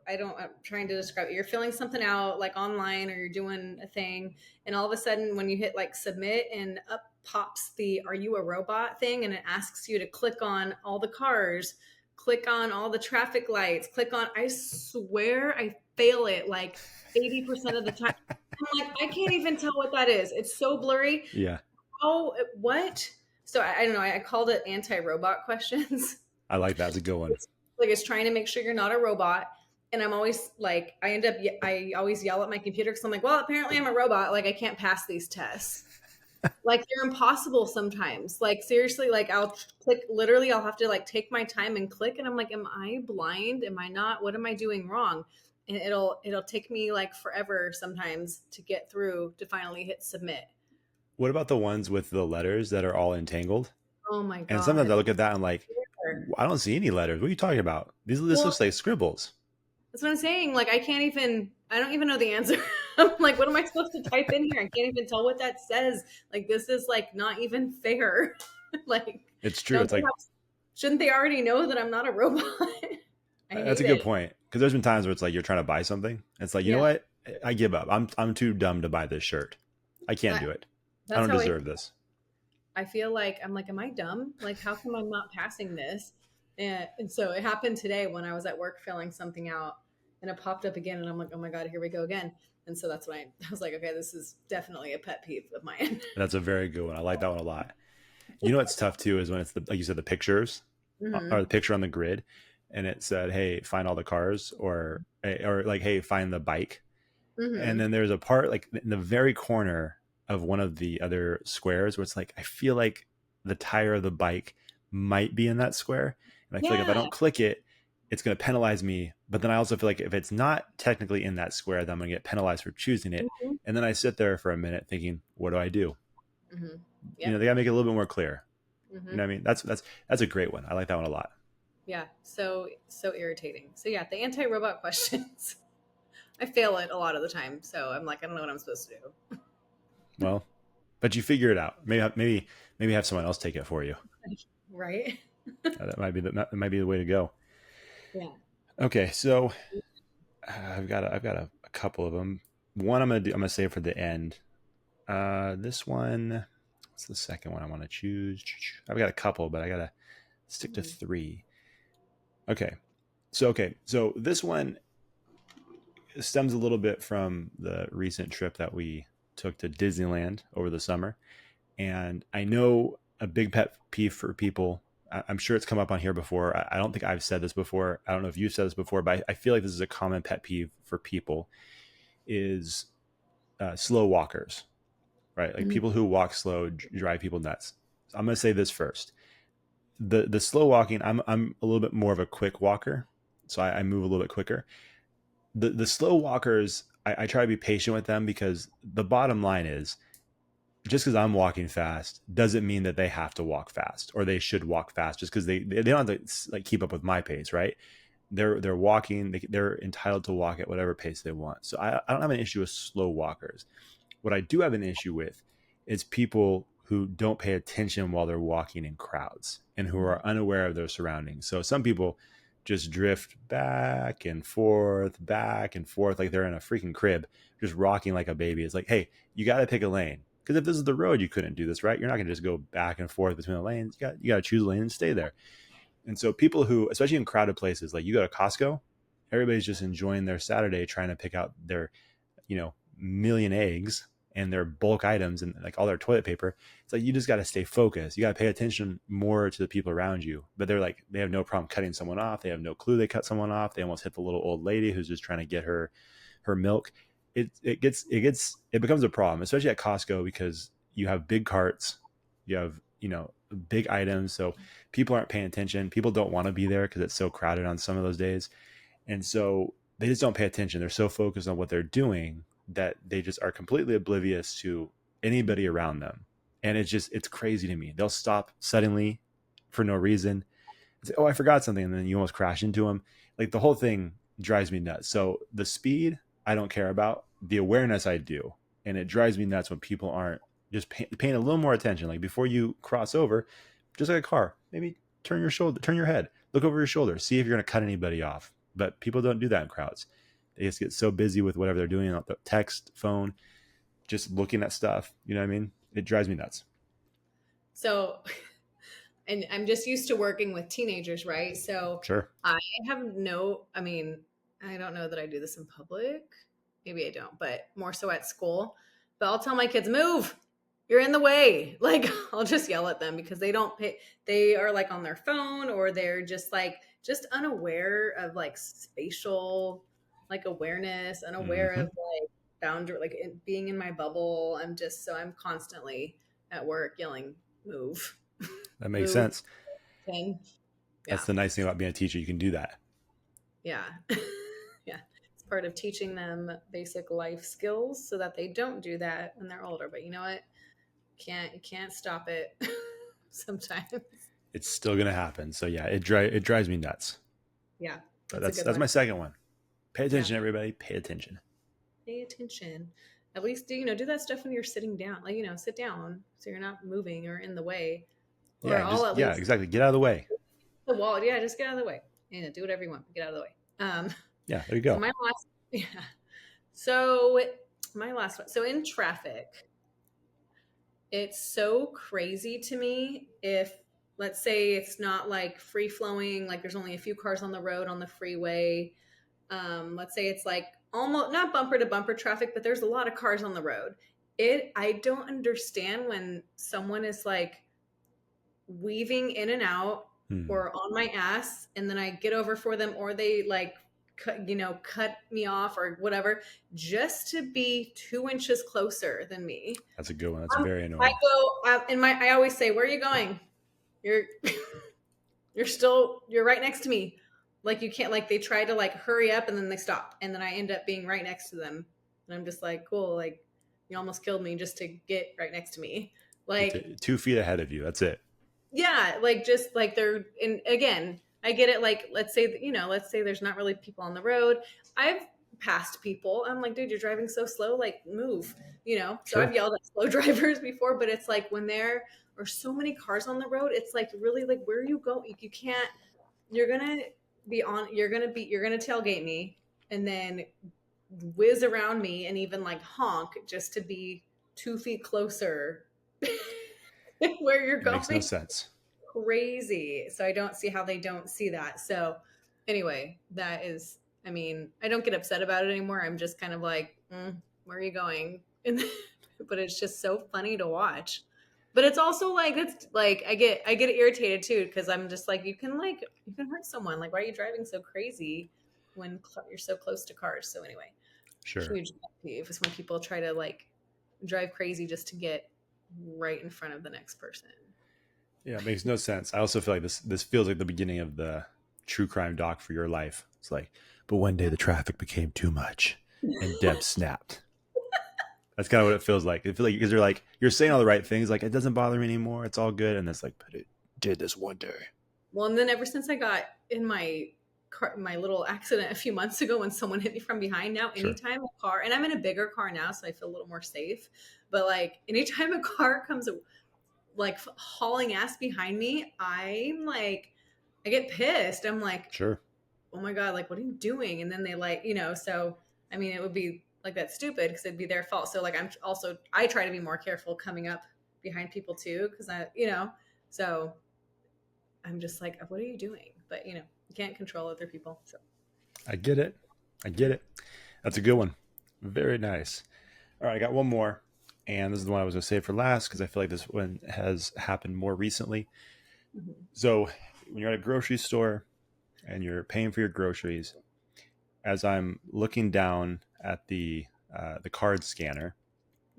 I'm trying to describe it. You're filling something out like online, or you're doing a thing, and all of a sudden when you hit like submit, and up pops the "Are you a robot?" thing, and it asks you to click on all the cars, click on all the traffic lights, I swear I fail it like 80% of the time. I'm like, I can't even tell what that is. It's so blurry. Yeah. Oh, what? So I don't know. I called it anti-robot questions. I like that. It's a good one. It's trying to make sure you're not a robot. And I'm always like, I always yell at my computer, because I'm like, well, apparently I'm a robot. Like, I can't pass these tests. Like, they're impossible sometimes. Like, seriously, like I'll click, literally I'll have to like take my time and click. And I'm like, am I blind? Am I not? What am I doing wrong? and it'll take me like forever sometimes to get through to finally hit submit. What about the ones with the letters that are all entangled? Oh my And sometimes god. I look at that and I'm like, Sure. I don't see any letters. What are you talking about? This Well, looks like scribbles. that's what I'm saying. Like I don't even know the answer. I'm like, what am I supposed to type in here? I can't even tell what that says. Like this is like not even fair. Like, It's true. don't It's they like have, shouldn't they already know that I'm not a robot? I that's a hate good it. point because there's been times where it's like you're trying to buy something. It's like, you know Yeah. what? I give up. I'm too dumb to buy this shirt. I can't That do it. I that's don't how deserve this. I feel like I'm like, am I dumb? Like, how come I'm not passing this? And so it happened today when I was at work filling something out, and it popped up again, and I'm like, oh my god, here we go again. And so that's when I was like, okay, this is definitely a pet peeve of mine. That's a very good one. I like that one a lot. You know what's tough too is when it's the like you said the pictures or Hmm. the picture on the grid, and it said, "Hey, find all the cars," or like, "Hey, find the bike." And Hmm. then there's a part like in the very corner of one of the other squares where it's like I feel like the tire of the bike might be in that square, and I feel like if I Yeah. don't click it, it's going to penalize me. But then I also feel like if it's not technically in that square, then I'm going to get penalized for choosing it. Hmm. And then I sit there for a minute thinking, what do I do? Hmm. You know, Yep. they got to make it a little bit more clear. You Hmm. know what I mean? That's a great one. I like that one a lot. Yeah. So irritating. So yeah, the anti-robot questions. I fail it a lot of the time. So I'm like, I don't know what I'm supposed to do. Well, but you figure it out. Maybe have someone else take it for you. Right? That might be the way to go. Yeah. Okay, so I've got a couple of them. One I'm gonna save for the end. This one, what's the second one I want to choose? I've got a couple, but I gotta stick to Mhm. three. Okay, so this one stems a little bit from the recent trip that we took to Disneyland over the summer, and I know a big pet peeve for people. I'm sure it's come up on here before. I don't think I've said this before. I don't know if you've said this before, but I feel like this is a common pet peeve for people is slow walkers, right? Like Mhm. people who walk slow drive people nuts. So I'm going to say this first. The slow walking, I'm a little bit more of a quick walker, so I move a little bit quicker. The slow walkers, I try to be patient with them because the bottom line is just because I'm walking fast doesn't mean that they have to walk fast or they should walk fast just because they don't have to like keep up with my pace, right? They're walking, they're entitled to walk at whatever pace they want. So I don't have an issue with slow walkers. What I do have an issue with is people who don't pay attention while they're walking in crowds and who are unaware of their surroundings. So some people just drift back and forth, like they're in a freaking crib, just rocking like a baby. It's like, hey, you got to pick a lane. Because if this is the road, you couldn't do this, right? You're not going to just go back and forth between the lanes. You got to choose a lane and stay there. And so people who, especially in crowded places, like you go to Costco, everybody's just enjoying their Saturday trying to pick out their million eggs and their bulk items and like all their toilet paper. It's like you just got to stay focused. You got to pay attention more to the people around you. But they're like they have no problem cutting someone off. They have no clue they cut someone off. They almost hit the little old lady who's just trying to get her milk. It becomes a problem, especially at Costco because you have big carts, you have big items, so people aren't paying attention. People don't want to be there because it's so crowded on some of those days. And so they just don't pay attention. They're so focused on what they're doing that they just are completely oblivious to anybody around them. And it's crazy to me. They'll stop suddenly for no reason. Say, oh, I forgot something. And then you almost crash into them. Like the whole thing drives me nuts. So the speed, I don't care about. The awareness, I do. And it drives me nuts when people aren't just paying a little more attention. Like before you cross over, just like a car, maybe turn your head, look over your shoulder, see if you're going to cut anybody off. But people don't do that in crowds. They just get so busy with whatever they're doing, the text, phone, just looking at stuff. You know what I mean? It drives me nuts. So, and I'm just used to working with teenagers, right? So Sure. I I mean, I don't know that I do this in public. Maybe I don't, but more so at school. But I'll tell my kids, move. You're in the way. Like I'll just yell at them because they don't pay, they are like on their phone or they're just like just unaware of like spatial like awareness, unaware of Mm-hmm. like boundary like being in my bubble. I'm constantly at work yelling, move, That makes move, sense. thing. That's Yeah. the nice thing about being a teacher. You can do that. Yeah. Yeah. part of teaching them basic life skills so that they don't do that when they're older. But you know what? You can't stop it sometimes. It's still going to happen. So yeah, it drives me nuts. Yeah, But that's a good that's one. my second one. Pay Yeah, attention, everybody. Pay attention. pay attention. At least do that stuff when you're sitting down. Like, sit down so you're not moving or in the way. Or Yeah, I'll just at yeah, least exactly. Get out of the way. the wall. Yeah, just get out of the way. Do whatever you want. Get out of the way. Um, Yeah, there you so go. my last, yeah. So my last one. So in traffic, it's so crazy to me if, let's say, it's not like free flowing, like there's only a few cars on the road on the freeway. Let's say it's like almost not bumper to bumper traffic, but there's a lot of cars on the road. I don't understand when someone is like weaving in and out Hmm. or on my ass, and then I get over for them, or they like cut me off or whatever, just to be 2 inches closer than me. That's a good one. That's um, very I annoying. go in my I always say, where are you going? You're you're right next to me. Like, you can't, like, they try to like hurry up and then they stop, and then I end up being right next to them, and I'm just like, cool, like, you almost killed me just to get right next to me. Like, 2 feet ahead of you. That's it. yeah, like, just like, they're, and again, I get it. Like, let's say there's not really people on the road. I've passed people, I'm like, dude, you're driving so slow, like, move. So I've Sure. yelled at slow drivers before, but it's like when there are so many cars on the road, it's like, really, like, where are you going? You can't, you're gonna you're gonna tailgate me and then whiz around me and even like honk just to be 2 feet closer where you're It makes no going. sense. Crazy. So I don't see how they don't see that. So anyway, that is, I mean, I don't get upset about it anymore. I'm just kind of like, where are you going? And but it's just so funny to watch. But it's also like, it's like, I get irritated too, because I'm just like, you can hurt someone. Like, why are you driving so crazy when you're so close to cars? So anyway, Sure. huge pet peeve is when people try to like drive crazy just to get right in front of the next person. Yeah, it makes no sense. I also feel like this feels like the beginning of the true crime doc for your life. It's like, but one day the traffic became too much, and Deb snapped. That's kind of what it feels like. It feels like because you're saying all the right things, like it doesn't bother me anymore, it's all good, and it's like, but it did this one day. Well, and then ever since I got in my car, my little accident a few months ago when someone hit me from behind, now Sure. anytime a car, and I'm in a bigger car now, so I feel a little more safe. But like anytime a car comes like hauling ass behind me, I'm like, I get pissed. I'm like, Sure. oh my god, like, what are you doing? And then they like, so I mean, it would be like that stupid because it'd be their fault. So like, I try to be more careful coming up behind people too, because so I'm just like, what are you doing? But you can't control other people. So I get it. I get it. That's a good one. Very nice. All right, I got one more, and this is the one I was going to save for last because I feel like this one has happened more recently. mhm. So when you're at a grocery store and you're paying for your groceries, as I'm looking down at the card scanner,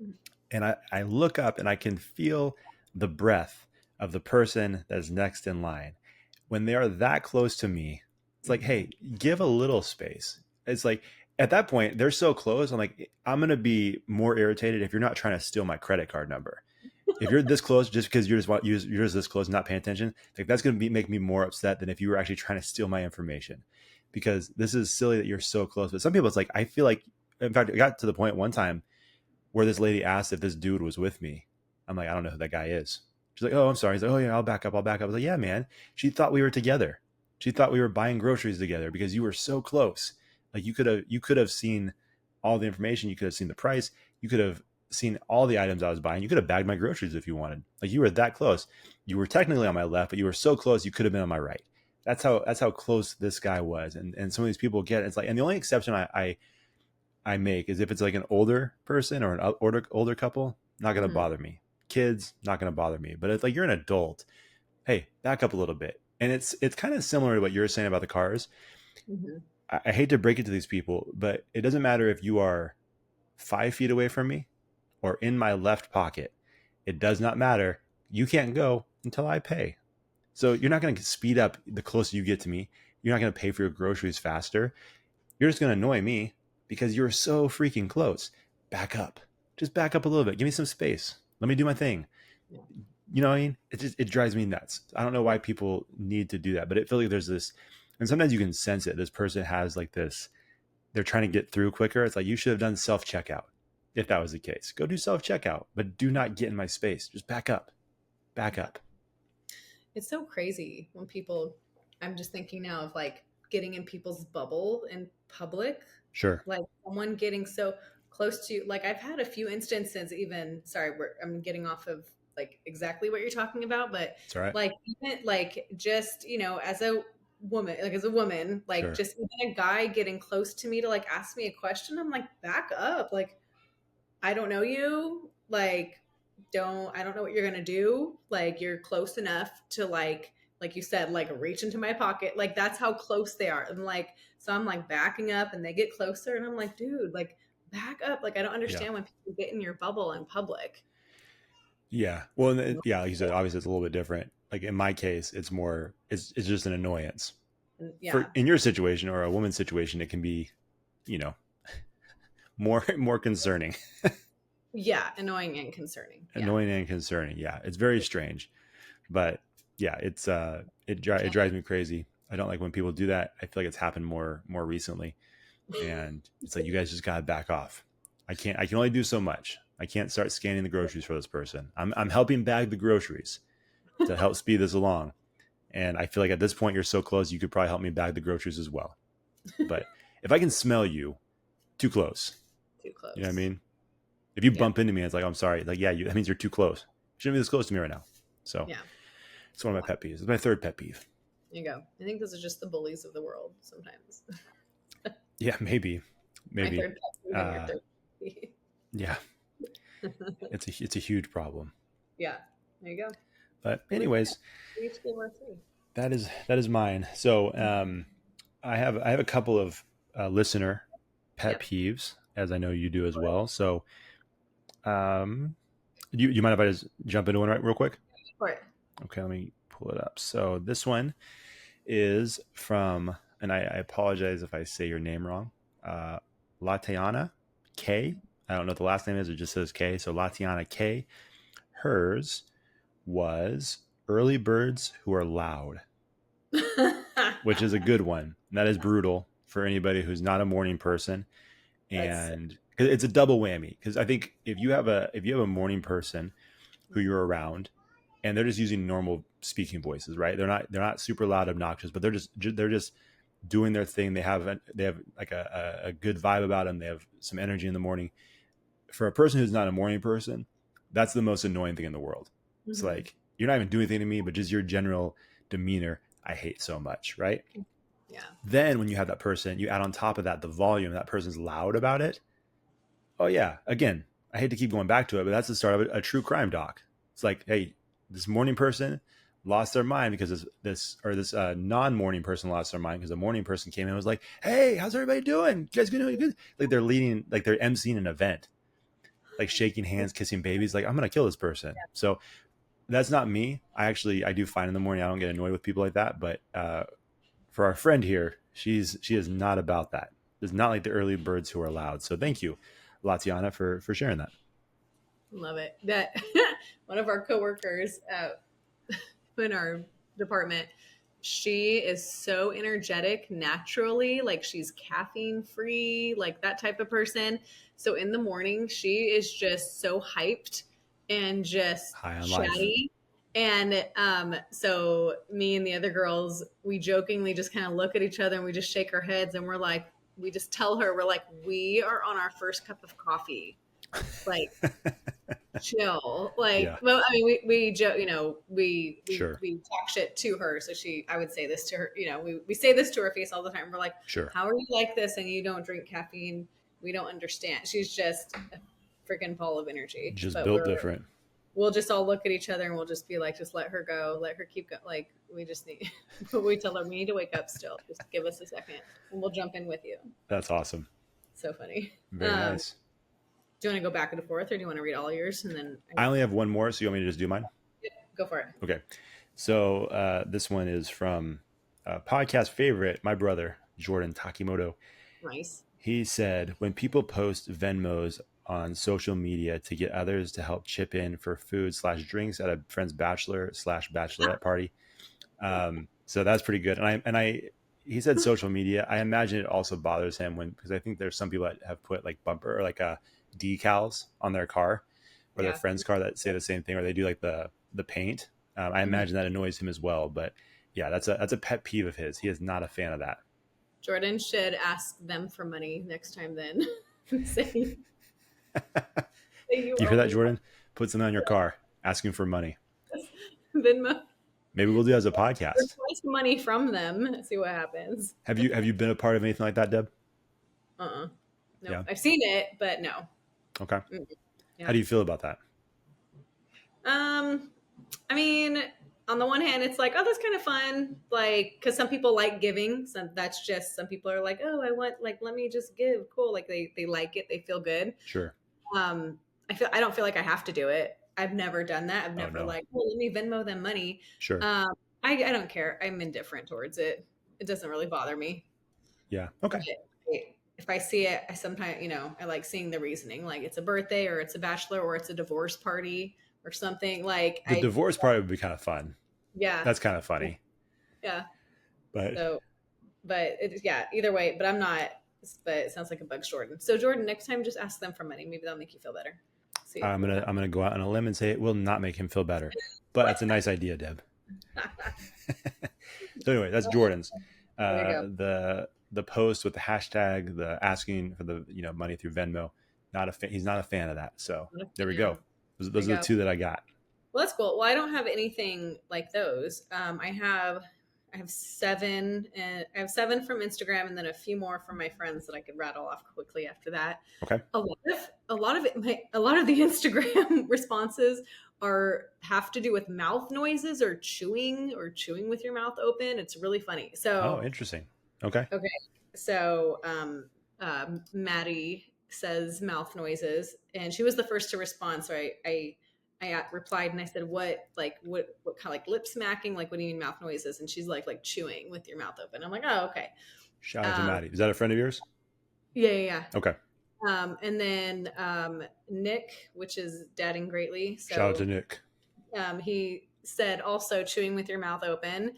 Mhm. and I look up and I can feel the breath of the person that's next in line. When they are that close to me, it's like, hey, give a little space. It's like at that point, they're so close. I'm like, I'm gonna be more irritated if you're not trying to steal my credit card number. If you're this close just because you're just this close, not paying attention, like that's gonna make me more upset than if you were actually trying to steal my information. Because this is silly that you're so close. But some people, it's like I feel like, in fact, it got to the point one time where this lady asked if this dude was with me. I'm like, I don't know who that guy is. She's like, oh, I'm sorry. He's like, oh yeah, I'll back up. I'll back up. I was like, yeah, man. She thought we were together. She thought we were buying groceries together because you were so close. Like you could have seen all the information. You could have seen the price. You could have seen all the items I was buying. You could have bagged my groceries if you wanted. Like you were that close. You were technically on my left, but you were so close you could have been on my right. That's how close this guy was. And some of these people get it. It's like, and the only exception I make is if it's like an older person or an older couple, not going to Mhm. bother me. Kids, not going to bother me. But it's like you're an adult. Hey, back up a little bit. And it's kind of similar to what you're saying about the cars. Mhm. I hate to break it to these people, but it doesn't matter if you are 5 feet away from me or in my left pocket. It does not matter. You can't go until I pay. So you're not going to speed up the closer you get to me. You're not going to pay for your groceries faster. You're just going to annoy me because you're so freaking close. Back up. Just back up a little bit. Give me some space. Let me do my thing. Yeah. You know what I mean? It drives me nuts. I don't know why people need to do that, but it feels like there's this, and sometimes you can sense it. This person has like this, they're trying to get through quicker. It's like, you should have done self checkout. If that was the case, go do self checkout, but do not get in my space. Just back up, back up. It's so crazy when people, I'm just thinking now of like getting in people's bubble in public, Sure. like someone getting so close to you. Like I've had a few instances, even, sorry, I'm getting off of like exactly what you're talking about, but It's all right. like, even like just, as a woman, like Sure. just even a guy getting close to me to like ask me a question, I'm like, back up. Like, I don't know you. Like, I don't know what you're gonna do. Like, you're close enough to like you said, like reach into my pocket. Like that's how close they are. And like, so I'm like backing up and they get closer and I'm like, dude, like back up. Like I don't Yeah. understand when people get in your bubble in public. Yeah. Well, yeah, like you said, obviously it's a little bit different. Like in my case, it's more, it's just an annoyance. And For yeah. in your situation or a woman's situation, it can be, you know, more concerning. Yeah. Annoying and concerning. Yeah. Annoying and concerning. Yeah. It's very strange. But yeah, it Can't. drives me crazy. I don't like when people do that. I feel like it's happened more recently. And it's like, you guys just gotta back off. I can only do so much. I can't start scanning the groceries for this person. I'm helping bag the groceries to help speed this along. And I feel like at this point you're so close, you could probably help me bag the groceries as well. But if I can smell you, too close. Too You know what I close. mean? If you Yeah. bump into me, it's like, I'm sorry. Like, yeah, that means you're too close. You shouldn't be this close to me right now. So Yeah. it's one of my pet peeves. It's my third pet peeve. There you go. I think this is just the bullies of the world sometimes. Yeah, maybe. My Maybe. third pet peeve and your Uh, third pet yeah, peeve. it's a huge problem. Yeah. There you go. But We anyways, each give our three. that is mine. So I have a couple of listener pet Yep. peeves, as I know you do as well. So you mind if I just jump into one real quick? For it. Okay, let me pull it up. So this one is from, and I apologize if I say your name wrong, Latiana K. I don't know what the last name is. It just says K. So Latiana K. Hers was early birds who are loud, which is a good one. And that is brutal for anybody who's not a morning person. That's And 'cause it's a double whammy. Because I think if you have a morning person who you're around, and they're just using normal speaking voices, right? They're not super loud, obnoxious, but they're just doing their thing. They have like a good vibe about them. They have some energy in the morning. For a person who's not a morning person, that's the most annoying thing in the world. It's mhm. like, you're not even doing anything to me, but just your general demeanor, I hate so much, right? Yeah. Then when you have that person, you add on top of that the volume, that person's loud about it. Oh yeah, again, I hate to keep going back to it, but that's the start of a true crime doc. It's like, hey, this morning person lost their mind because this non-morning person lost their mind because the morning person came in and was like, hey, how's everybody doing? You guys doing good? Like they're leading, like they're emceeing an event, like shaking hands, kissing babies. Like, I'm gonna kill this person. So that's not me. I do fine in the morning. I don't get annoyed with people like that. But for our friend here, she is not about that. It's not like the early birds who are loud. So thank you, Latiana, for sharing that. Love it. That one of our coworkers in our department, she is so energetic naturally, like she's caffeine free, like that type of person. So in the morning, she is just so hyped and just High on life. chatty. And so me and the other girls, we jokingly just kind of look at each other and we just shake our heads and we're like, we just tell her, we're like, we are on our first cup of coffee. Like, chill. Like, Yeah, well, I mean, we joke, sure, we talk shit to her. So I would say this to her, we say this to her face all the time. We're like, sure. how are you like this and you don't drink caffeine? We don't understand. She's just a freaking ball of energy. Just But built different. we'll just all look at each other and we'll just be like, just let her go, let her keep going. Like, we just need, but we tell her we need to wake up still. Just give us a second and we'll jump in with you. That's awesome. So funny. Very nice. Do you want to go back and forth or do you want to read all yours and then I only have one more, so you want me to just do mine? go for it? Okay. So this one is from podcast favorite, my brother, Jordan Takimoto. Nice. He said, when people post Venmos on social media to get others to help chip in for food slash drinks at a friend's bachelor slash bachelorette party. So that's pretty good. He said social media. I imagine it also bothers him because I think there's some people that have put like bumper or like decals on their car or their Yeah. friend's car that say the same thing, or they do like the paint. I Mhm. imagine that annoys him as well. But yeah, that's a pet peeve of his. He is not a fan of that. Jordan should ask them for money next time then. say, say you You hear owe that, me Jordan? Put something on your car asking for money. Venmo. Maybe we'll do that as a podcast. Request money from them. See what happens. Have you been a part of anything like that, Deb? No, Yeah. I've seen it, but no. Okay. Mm-mm. How Yeah. do you feel about that? Um, I mean, on the one hand, it's like, oh, that's kind of fun. Like, because some people like giving. That's just some people are like, oh, I want like, let me just give. Cool. Like they like it. They feel good. Sure. Um, I don't feel like I have to do it. I've never done that. I've Oh never no. like, oh, let me Venmo them money. Sure. Um, I don't care. I'm indifferent towards it. It doesn't really bother me. Yeah. But Okay. if I see it, I sometimes, I like seeing the reasoning. Like it's a birthday or it's a bachelor or it's a divorce party or something. Like The divorce part would be kind of fun. yeah, That's kind of funny. yeah. But So, but yeah, either way. But I'm not. But it sounds like a bug, Jordan. So Jordan, next time just ask them for money. Maybe that'll make you feel better. See I'm what gonna happens. I'm gonna go out on a limb and say it will not make him feel better. But that's a nice idea, Deb. So anyway, that's Jordan's. There you go. The post with the hashtag, the asking for the money through Venmo. He's not a fan of that. So there we go. There Those you are the go. two that I got. Well, that's cool. Well, I don't have anything like those. I have seven, and I have seven from Instagram, and then a few more from my friends that I could rattle off quickly after that. Okay. A lot of the Instagram responses have to do with mouth noises or chewing with your mouth open. It's really funny. Oh, So interesting. Okay. okay, so Maddie says mouth noises, and she was the first to respond. So I replied and I said, what kind of like lip smacking? Like, what do you mean mouth noises? And she's like chewing with your mouth open. I'm like, oh, okay. Shout out to Um, Maddie. Is that a friend of yours? yeah. Okay. And then Nick, which is dadding greatly. Shout out to So Nick. he said also chewing with your mouth open.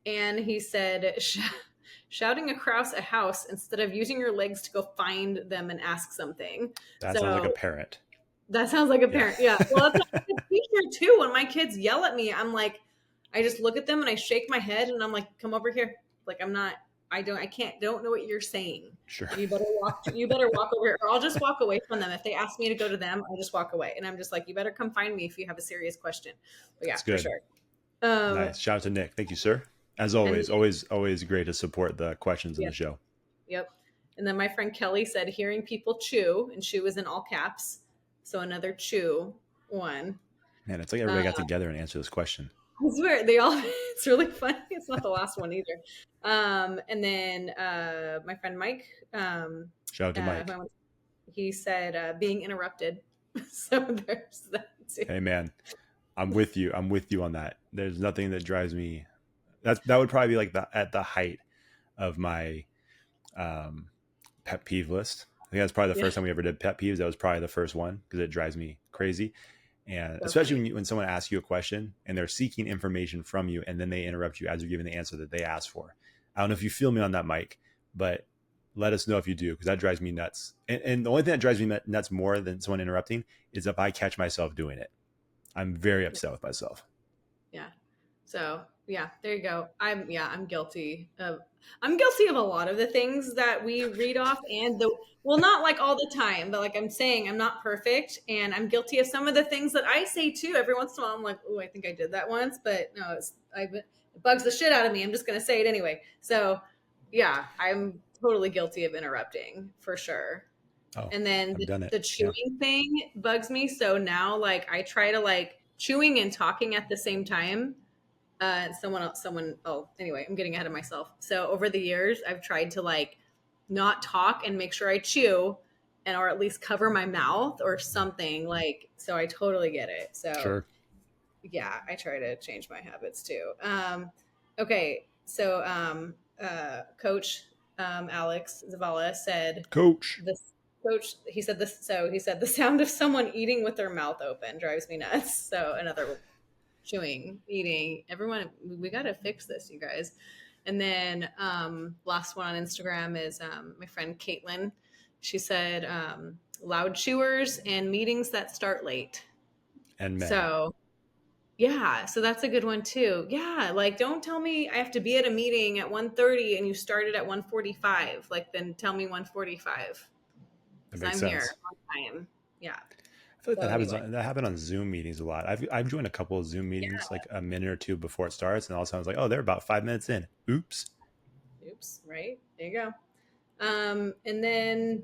And he said, shouting across a house instead of using your legs to go find them and ask something. That sounds like a So parent. that sounds like a Yeah. parent. Yeah. Well, that's like a teacher too. When my kids yell at me, I'm like, I just look at them and I shake my head and I'm like, come over here. Like don't know what you're saying. Sure. You better walk over here, or I'll just walk away from them. If they ask me to go to them, I'll just walk away. And I'm just like, you better come find me if you have a serious question. But yeah, That's for good. sure. Nice. Shout out to Nick. Thank you, sir. As And always great to support the questions in yeah, the show. yep. And then my friend Kelly said, hearing people chew, and chew is in all caps. So another chew one. Man, it's like everybody got together and answered this question. I swear it's really funny. It's not the last one either. And then my friend Mike, Shout out to Mike. he said being interrupted. So there's that too. Hey man, I'm with you. I'm with you on that. There's nothing that drives me. That would probably be like at the height of my pet peeve list. I think that's probably the first time we ever did pet peeves. That was probably the first one because it drives me crazy. And So especially funny. when someone asks you a question and they're seeking information from you and then they interrupt you as you're giving the answer that they asked for. I don't know if you feel me on that, Mike, but let us know if you do, because that drives me nuts. And the only thing that drives me nuts more than someone interrupting is if I catch myself doing it. I'm very upset with myself. Yeah. So yeah, there you go. I'm guilty of a lot of the things that we read off, and not like all the time, but like I'm saying, I'm not perfect, and I'm guilty of some of the things that I say too. Every once in a while, I'm like, oh, I think I did that once, but no, it bugs the shit out of me. I'm just gonna say it anyway. So yeah, I'm totally guilty of interrupting for sure. Oh, And then I've done it. the Yeah. chewing thing bugs me. So now like I try to like chewing and talking at the same time. Anyway, I'm getting ahead of myself. So over the years, I've tried to like not talk and make sure I chew or at least cover my mouth or something like, so I totally get it. So Sure. yeah, I try to change my habits too. Okay. So, Coach, Alex Zavala, said Coach. this coach. He said this. So he said the sound of someone eating with their mouth open drives me nuts. So another chewing, eating. Everyone, we got to fix this, you guys. And then last one on Instagram is my friend Caitlin. She said loud chewers and meetings that start late. And men. So yeah, so that's a good one too. Yeah, like don't tell me I have to be at a meeting at 1:30 and you started at 1:45. Like then tell me 1:45 That because makes I'm here sense. on time. Yeah. I feel like So anyway, that happened on Zoom meetings a lot. I've joined a couple of Zoom meetings like a minute or two before it starts, and all of a sudden I was like, oh, they're about 5 minutes in. Oops. oops, right? There you go. And then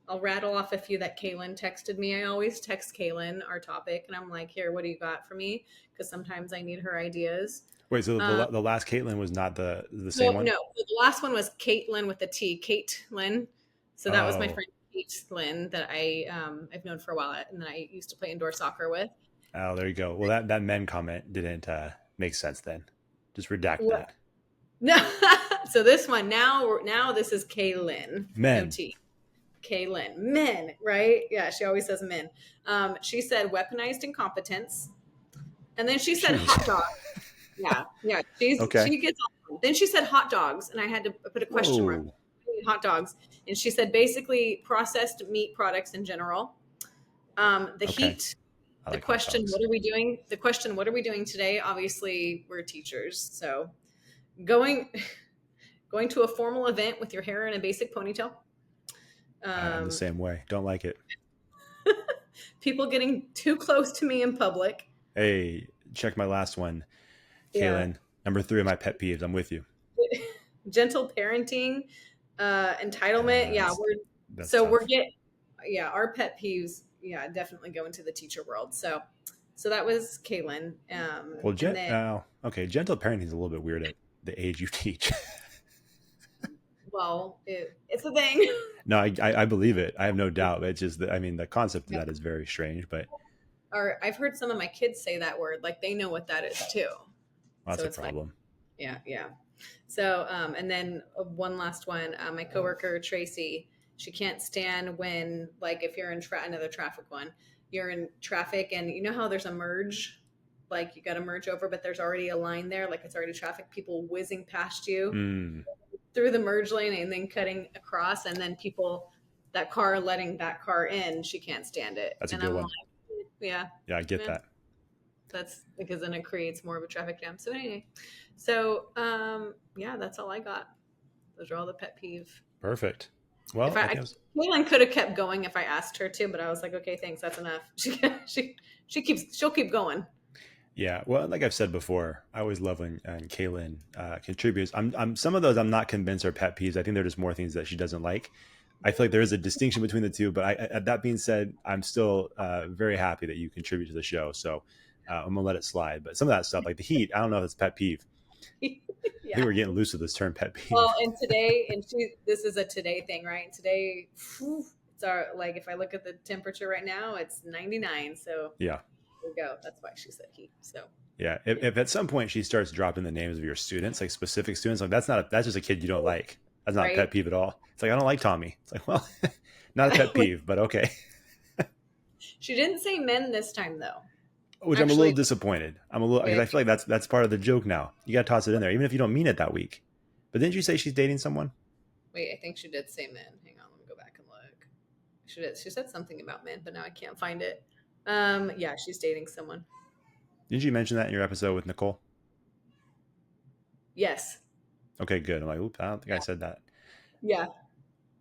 I'll rattle off a few that Kaylin texted me. I always text Kaylin our topic, and I'm like, here, what do you got for me? Because sometimes I need her ideas. Wait, so Um, the last Caitlin was not the same no, one? no, the last one was Caitlin with the T, Caitlin. So that was my Oh, friend Caitlin that I've known for a while, and then I used to play indoor soccer with. oh, there you go. Well, that men comment didn't make sense then. Just redact What? that. No, so this one now this is Kaylin, no Men. T. Kaylin. Men, right? Yeah, she always says men. She said weaponized incompetence. And then she said Jeez. hot dog. Yeah, yeah. Okay. She gets on. Then she said hot dogs, and I had to put a question mark. Whoa. Hot dogs. And she said basically processed meat products in general. The Okay. heat, I the like hot question, dogs. what are we doing? The question, what are we doing today? Obviously, we're teachers. So going going to a formal event with your hair in a basic ponytail. I'm the Um, same way. Don't like it. people getting too close to me in public. Hey, check my last one, Yeah. Kaylin. Number 3 of my pet peeves. I'm with you. Gentle parenting, entitlement. Yeah, That's that's we're tough. get yeah, our pet peeves, yeah, definitely go into the teacher world. So that was Kaylin. Well, And then okay. Gentle parenting is a little bit weird at the age you teach. well, it's a thing. No, I believe it. I have no doubt. It's just that, I mean, the concept of that is very strange, but Or I've heard some of my kids say that word, like they know what that is too. that's So a it's funny. problem. Yeah, yeah. So, and then one last one. My coworker Tracy, she can't stand when, like, if you're in another traffic one, you're in traffic, and you know how there's a merge, like you got to merge over, but there's already a line there, like it's already traffic, people whizzing past you Mm, through the merge lane and then cutting across, and then people, that car letting that car in, she can't stand it, that's a and good I'm like, one. yeah, Yeah, I get yeah. that. That's because then it creates more of a traffic jam. So anyway, so yeah, that's all I got. Those are all the pet peeve. Perfect. If Well, I I think it was, Caitlin could have kept going if I asked her to, but I was like, okay, thanks, that's enough. She'll keep going. yeah. Well, like I've said before, I always love when Kaylin contributes. I'm some of those I'm not convinced are pet peeves. I think they're just more things that she doesn't like. I feel like there is a distinction between the two, but that being said, I'm still very happy that you contribute to the show. So I'm gonna let it slide. But some of that stuff, like the heat, I don't know if it's pet peeve. I think Yeah. we're getting loose with this term, pet Well, peeve. and today, this is a today thing, right? Today, whew, it's our, like, if I look at the temperature right now, it's 99. So Yeah, there we go. That's why she said heat. So yeah. yeah. If at some point she starts dropping the names of your students, like specific students, like that's just a kid you don't like. That's not a Right. pet peeve at all. It's like I don't like Tommy. It's like, well, not a pet peeve, but okay. She didn't say men this time, though. Which I'm a little Actually, disappointed. I'm a little because wait, I feel like that's part of the joke now. You got to toss it in there, even if you don't mean it that week. But didn't you say she's dating someone? wait, I think she did say men. Hang on, let me go back and look. She said something about men, but now I can't find it. Yeah, she's dating someone. Didn't you mention that in your episode with Nicole? Yes. Okay, good. I'm like, oops, I don't think I said that. Yeah.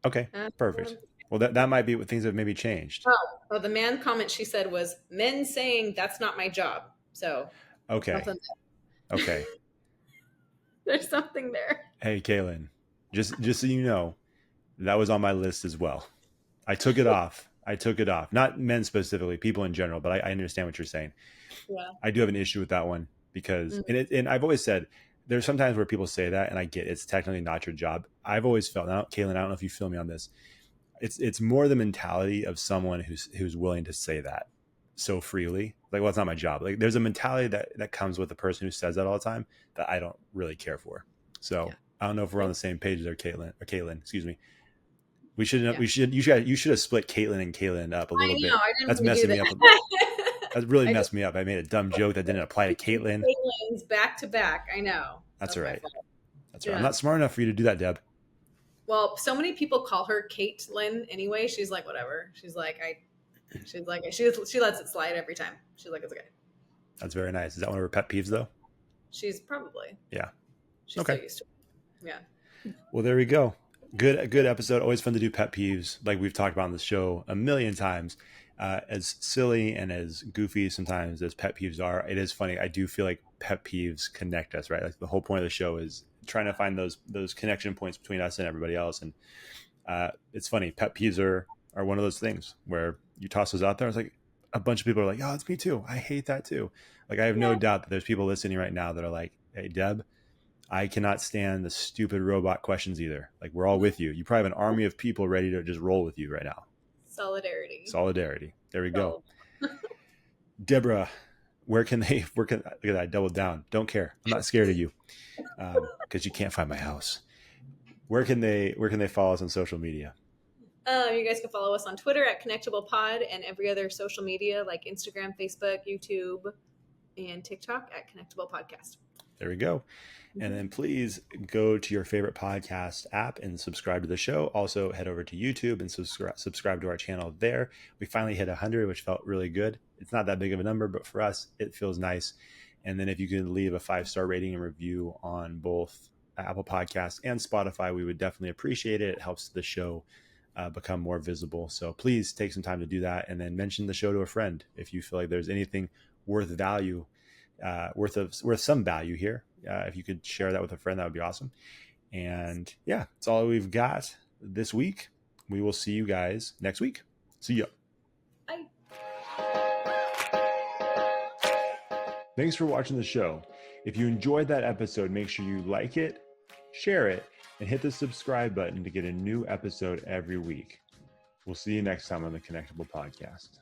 Okay, perfect. Well, that might be what things have maybe changed. Oh, the man comment she said was men saying that's not my job. So Okay, something, okay. there's something there. Hey, Kaylin, just so you know, that was on my list as well. I took it off. I took it off. Not men specifically, people in general, but I understand what you're saying. Yeah. I do have an issue with that one because, Mhm. and I've always said there's sometimes where people say that, and I get it's technically not your job. I've always felt now, Kaylin, I don't know if you feel me on this. It's more the mentality of someone who's willing to say that so freely. Like, well, it's not my job. Like, there's a mentality that comes with a person who says that all the time that I don't really care for. So Yeah. I don't know if we're on Nope. the same page there, Caitlin. Excuse me. We should. Yeah. You should have split Caitlin and Caitlin up a I little know. bit. I didn't That's want to do messing me up. that. That really I just messed me up. I made a dumb joke that didn't apply to two Caitlin. Caitlin's back to back. I know. That's That's all my right. fault. That's all right. I'm Yeah. not smart enough for you to do that, Deb. Well, so many people call her Caitlin anyway. She's like, whatever. She's like, she lets it slide every time. She's like, it's okay. That's very nice. Is that one of her pet peeves, though? She's probably. Yeah. She's Okay. so used to it. Yeah. Well, there we go. Good episode. Always fun to do pet peeves, like we've talked about on the show a million times. As silly and as goofy sometimes as pet peeves are, it is funny. I do feel like pet peeves connect us, right? Like the whole point of the show is trying to find those connection points between us and everybody else. And it's funny. Pet peeves are one of those things where you toss those out there. It's like a bunch of people are like, "Oh, it's me too. I hate that too." Like I have no Yeah. doubt that there's people listening right now that are like, "Hey, Deb, I cannot stand the stupid robot questions either. Like we're all with you. You probably have an army of people ready to just roll with you right now." Solidarity. There we go. Deborah, look at that, I doubled down. Don't care. I'm not scared of you. Because you can't find my house. Where can they follow us on social media? You guys can follow us on Twitter at Connectable Pod and every other social media like Instagram, Facebook, YouTube, and TikTok at Connectable Podcast. There we go. And then please go to your favorite podcast app and subscribe to the show. Also head over to YouTube and subscribe to our channel there. We finally hit 100, which felt really good. It's not that big of a number, but for us, it feels nice. And then if you can leave a 5-star rating and review on both Apple Podcasts and Spotify, we would definitely appreciate it. It helps the show become more visible. So please take some time to do that, and then mention the show to a friend if you feel like there's anything worth some value here. If you could share that with a friend, that would be awesome. And yeah, that's all we've got this week. We will see you guys next week. See ya. Bye. Thanks for watching the show. If you enjoyed that episode, make sure you like it, share it, and hit the subscribe button to get a new episode every week. We'll see you next time on the Connectable Podcast.